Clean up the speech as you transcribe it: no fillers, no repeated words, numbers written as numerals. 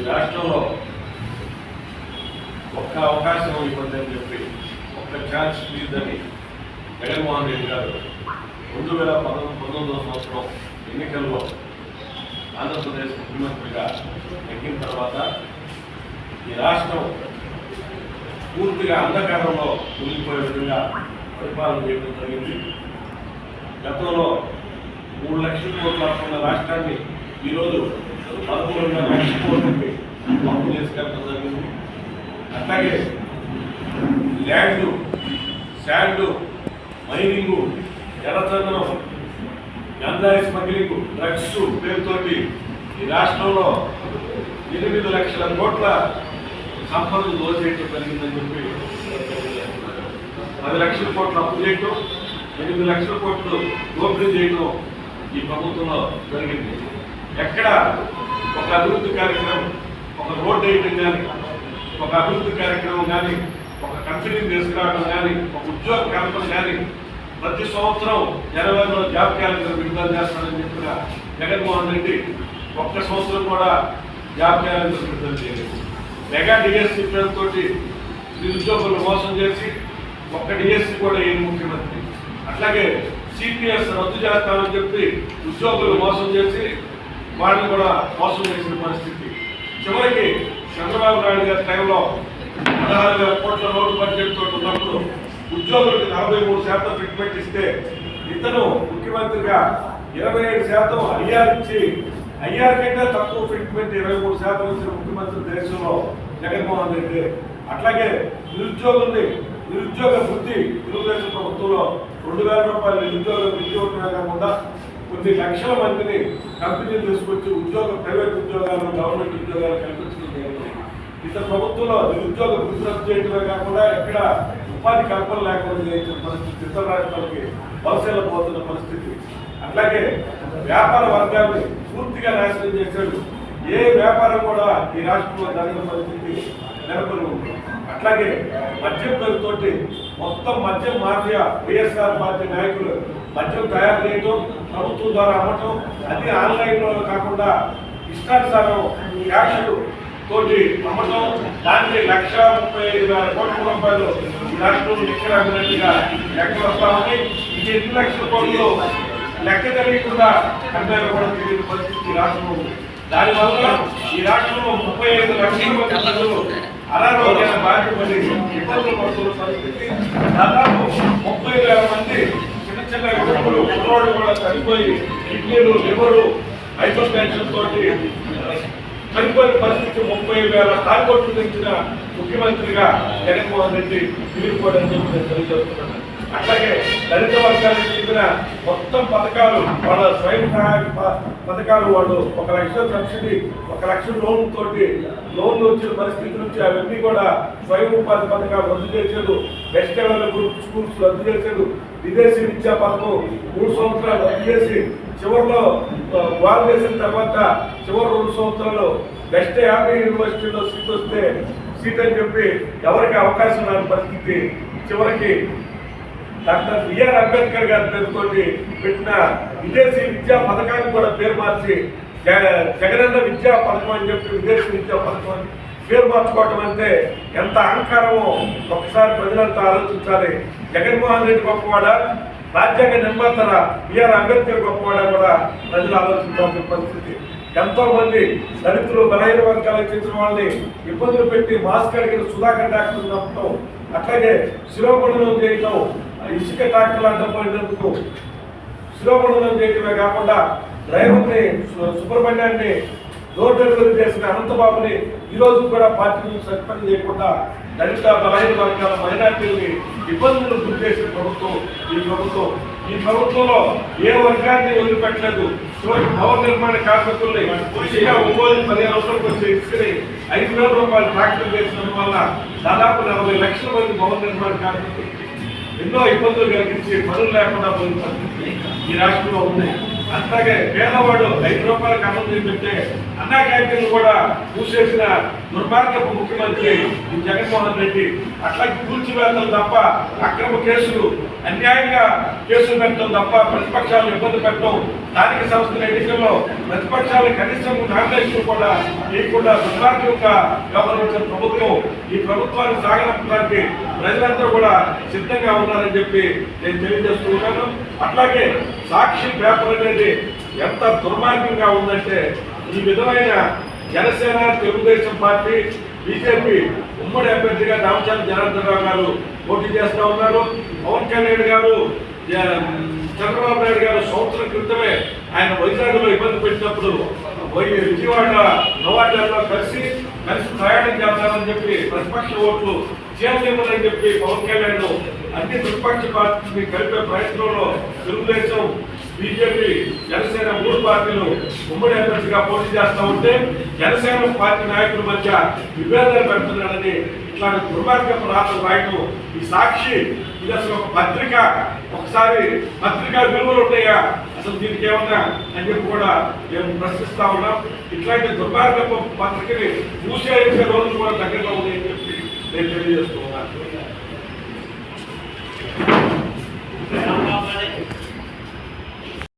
రాష్ట్రంలో ఒక్క అవకాశం ఇవ్వద్దని చెప్పి ఒక్క ఛాన్స్ ప్లీజ్ అని జగన్మోహన్ రెడ్డి గారు 2019 సంవత్సరం ఎన్నికల్లో ఆంధ్రప్రదేశ్ ముఖ్యమంత్రిగా ఎక్కిన తర్వాత ఈ రాష్ట్రం పూర్తిగా అంధకారంలో మునిగిపోయే విధంగా పరిపాలన చేయడం జరిగింది. గతంలో 3 లక్షల కోట్ల ఉన్న రాష్ట్రాన్ని ఈరోజు 13 లక్షల కోట్లకి అప్పు చేసుకెళ్ళడం జరిగింది. అట్లాగే ల్యాండ్, శాండ్, మైనింగ్, ఎర్రచందనం, గంజాయి స్మగ్లింగ్, డ్రగ్స్ పేరుతోటి ఈ రాష్ట్రంలో 8 లక్షల కోట్ల సంపదను దోచేయటం జరిగిందని చెప్పి 10 లక్షల కోట్ల అప్పు చేయటం, 8 లక్షల కోట్లు దోపిడీ చేయటం ఈ ప్రభుత్వంలో జరిగింది. ఎక్కడ ఒక అభివృద్ధి కార్యక్రమం, ఒక రోడ్డు వేయటం కానీ, ఒక అభివృద్ధి కార్యక్రమం కానీ, ఒక కంపెనీని తీసుకురావడం కానీ, ఒక ఉద్యోగ కల్పన కానీ, ప్రతి సంవత్సరం జనవరిలో జాబ్ క్యాలెండర్ విడుదల చేస్తానని చెప్పిన జగన్మోహన్ రెడ్డి ఒక్క సంవత్సరం కూడా జాబ్ క్యాలెండర్ విడుదల చేయలేదు. మెగా డిఎస్సీ పేరుతో నిరుద్యోగులు మోసం చేసి ఒక్క డిఎస్సీ కూడా ఏం ముఖ్యమంత్రి. అట్లాగే సిపిఎస్ రద్దు చేస్తామని చెప్పి ఉద్యోగులు మోసం చేసి వాళ్ళని కూడా మోసం చేసిన పరిస్థితి. చివరికి చంద్రబాబు నాయుడు గారి టైంలో 16,000 కోట్ల రోడ్డు బడ్జెట్ తోటి ఉన్నప్పుడు ఉద్యోగులకు 43% ఫిట్మెంట్ ఇస్తే ఇతను ముఖ్యమంత్రిగా 27% ఐఆర్ ఇచ్చి ఐఆర్ కంటే తక్కువ ఫిట్మెంట్ 23% ఇచ్చిన ముఖ్యమంత్రి దేశంలో జగన్మోహన్ రెడ్డి. అట్లాగే నిరుద్యోగ వృత్తి తెలుగుదేశం ప్రభుత్వంలో 2,000 రూపాయల నిరుద్యోగ వృత్తి ఇవ్వడమే కాకుండా కొన్ని లక్షల మందిని కంపెనీలు తీసుకొచ్చి ప్రైవేట్ ఉద్యోగాలు, గవర్నమెంట్ ఉద్యోగాలు కల్పించడం జరిగింది. ఇతర ప్రభుత్వంలో నిరుద్యోగ వృత్తి రద్దు చేయడమే కాకుండా ఎక్కడ ఉపాధి కల్పన లేకుండా చేసిన పరిస్థితి, ఇతర రాష్ట్రాలకి వలసలు పోతున్న పరిస్థితి. అట్లాగే వ్యాపార వర్గాన్ని పూర్తిగా నాశనం చేశాడు. ఏ వ్యాపారం కూడా ఈ రాష్ట్రంలో జరిగిన పరిస్థితి నెలకొని ఉంది. అట్లాగే మద్యం పేరుతోటి మొత్తం మద్యం మాఫియా, వైఎస్ఆర్ పార్టీ నాయకులు మద్యం తయారు చేయటం, ప్రభుత్వం ద్వారా అమ్మటం, అది ఆన్లైన్లో కాకుండా ఇష్టానుసారం క్యాష్ తోటి అమ్మటం, దానికి 1,35,000 కోట్ల రూపాయలు ఈ రాష్ట్రంలో ఎక్కడ అమ్మినట్టుగా లెక్క వస్తామని, ఇది 8 లక్షల కోట్లు లెక్క తెలియకుండా అమ్మాయిలు కూడా తెలియని పరిస్థితి రాష్ట్రంలో ఉంది. దానివల్ల ఈ రాష్ట్రంలో 35 లక్షల మంది ప్రజలు అనారోగ్యాన్ని బాధిపడి ఇబ్బందులు పడుతున్న పరిస్థితి. దాదాపు 30,000 మంది చిన్న యువకులు, కుర్రోళ్ళు కూడా చనిపోయి కిడ్నీలు, లివరు, హైపర్ టెన్షన్ తోటి చనిపోయిన పరిస్థితి. 30,000 తాకొట్లు తెచ్చిన ముఖ్యమంత్రిగా జగన్మోహన్ రెడ్డి మిగిలిపోవడం చెప్పి తెలియజేస్తున్నాను. అట్లాగే దళిత వర్గానికి చెప్పిన మొత్తం పథకాలు, వాళ్ళ స్వయం సహాయక పథకాలు, వాళ్ళు 1 లక్ష సబ్సిడీ, 1 లక్ష లోన్లు వచ్చిన పరిస్థితి నుంచి అవన్నీ కూడా స్వయం ఉపాధి పథకాలు రద్దు చేశాడు. బెస్ట్ అవైలబుల్ స్కూల్స్ రద్దు చేశాడు. విదేశీ విద్యా పథకం 3 సంవత్సరాలు రద్దు చేసి చివరిలో వాళ్ళు చేసిన తర్వాత చివరి 2 సంవత్సరాలు బెస్ట్ 50 యూనివర్సిటీలో సీట్ అని చెప్పి ఎవరికి అవకాశం రాని పరిస్థితి. చివరికి డాక్టర్ బిఆర్ అంబేద్కర్ గారి పేరుతో పెట్టిన విదేశీ విద్యా పథకానికి కూడా పేరు మార్చి జగనన్న విద్యా పథకం అని చెప్పి విదేశీ విద్యా పథకం అని పేరు మార్చుకోవటం అంటే ఎంత అహంకారమో ఒకసారి ప్రజలంతా ఆలోచించాలి. జగన్మోహన్ రెడ్డి గొప్పవాడా, రాజ్యాంగ నిర్మాత బిఆర్ అంబేద్కర్ గొప్పవాడా కూడా ప్రజలు ఆలోచించాల్సిన పరిస్థితి. ఎంతో మంది దళితులు, బలహీన వర్గాలకు చెందిన వాళ్ళని ఇబ్బందులు పెట్టి మాస్క్ అడిగిన సుధాకర్ డాక్టర్ నమ్మటం, అట్లాగే శిరోమండనం చేయటం, ఇసుక ట్రాక్టర్లు అడ్డపోయినందుకు శిరోమండనం చేయటమే కాకుండా డ్రైవర్ని, సుబ్రహ్మణ్యాన్ని డోర్ డెలివరీ చేసిన అనంతబాబుని ఈరోజు కూడా పార్టీ నుంచి సస్పెండ్ చేయకుండా దళిత, బలహీన వర్గాల, మైనార్టీలని ఇబ్బందులు గురి చేసిన ప్రభుత్వం ఈ ప్రభుత్వంలో ఏ వర్గాన్ని వదిలిపెట్టలేదు. చివరికి భవన నిర్మాణ కార్మికుల్ని పూర్తిగా ఒంగోలు 15 రోజులకు వచ్చే ఇసుకని 5,000 రూపాయలు ట్రాక్టర్ చేసిన వల్ల దాదాపు 40 లక్షల మంది భవన నిర్మాణ కార్మికులు ఎన్నో ఇబ్బందులు కలిగించి పనులు లేకుండా పోయిన పరిస్థితి ఈ రాష్ట్రంలో ఉంది. అట్లాగే పేదవాడు 5 రూపాయలకు అన్నం తింటే అన్నా క్యాంటీన్లు కూడా మూసేసిన దుర్మార్గపు ముఖ్యమంత్రి ఈ జగన్మోహన్ రెడ్డి. అట్లాగే కూల్చివేతలు తప్ప అక్రమ కేసులు అన్యాయంగా కేసులు పెట్టడం తప్ప ప్రతిపక్షాలను ఇబ్బంది పెట్టడం స్థానిక సంస్థల ఎన్నికల్లో ప్రతిపక్షాలు కనీసం నామినేషన్ కూడా లేకుండా దుర్మార్గంగా వ్యవహరించిన ప్రభుత్వం ఈ ప్రభుత్వాన్ని సాగనంపడానికి ప్రజలందరూ కూడా సిద్ధంగా ఉన్నారని చెప్పి నేను తెలియజేస్తూ ఉన్నాను. అట్లాగే సాక్షి పేపర్ అనేది ఎంత దుర్మార్గంగా ఉందంటే ఈ విధమైన జనసేన తెలుగుదేశం పార్టీ బీజేపీ ఉమ్మడి అభ్యర్థిగా దామచర్ల జనార్దన్ రావు గారు పోటీ చేస్తూ ఉన్నారు. పవన్ కళ్యాణ్ గారు చంద్రబాబు నాయుడు గారు సంవత్సరం క్రితమే ఆయన వైజాగ్లో ఇబ్బంది పెట్టినప్పుడు విజయవాడ నవాడ్లలో కలిసి ప్రయాణం చేస్తారని చెప్పి ప్రతిపక్ష ఓట్లు చేయలేమని చెప్పి పవన్ కళ్యాణ్ అన్ని ప్రతిపక్ష పార్టీని కలిపే ప్రయత్నంలో తెలుగుదేశం బీజేపీ జనసేన మూడు పార్టీలు ఉమ్మడి అభ్యర్థిగా పోటీ చేస్తూ ఉంటే జనసేన పార్టీ నాయకుల మధ్య విభేదాలు పెడుతున్నాడని ఇట్లాంటి దుర్మార్గపు రాతలు రాయటం ఈ సాక్షి ఇది అసలు ఒక పత్రిక, ఒకసారి పత్రికా విలువలు ఉన్నాయా అసలు దీనికి ఏమన్నా అని చెప్పి కూడా మేము ప్రశ్నిస్తా ఉన్నాం. ఇట్లాంటి దుర్మార్గపు పత్రికని మూసేసే రోజులు కూడా దగ్గరలో ఉన్నాయని చెప్పి నేను తెలియజేస్తూ ఉన్నాను.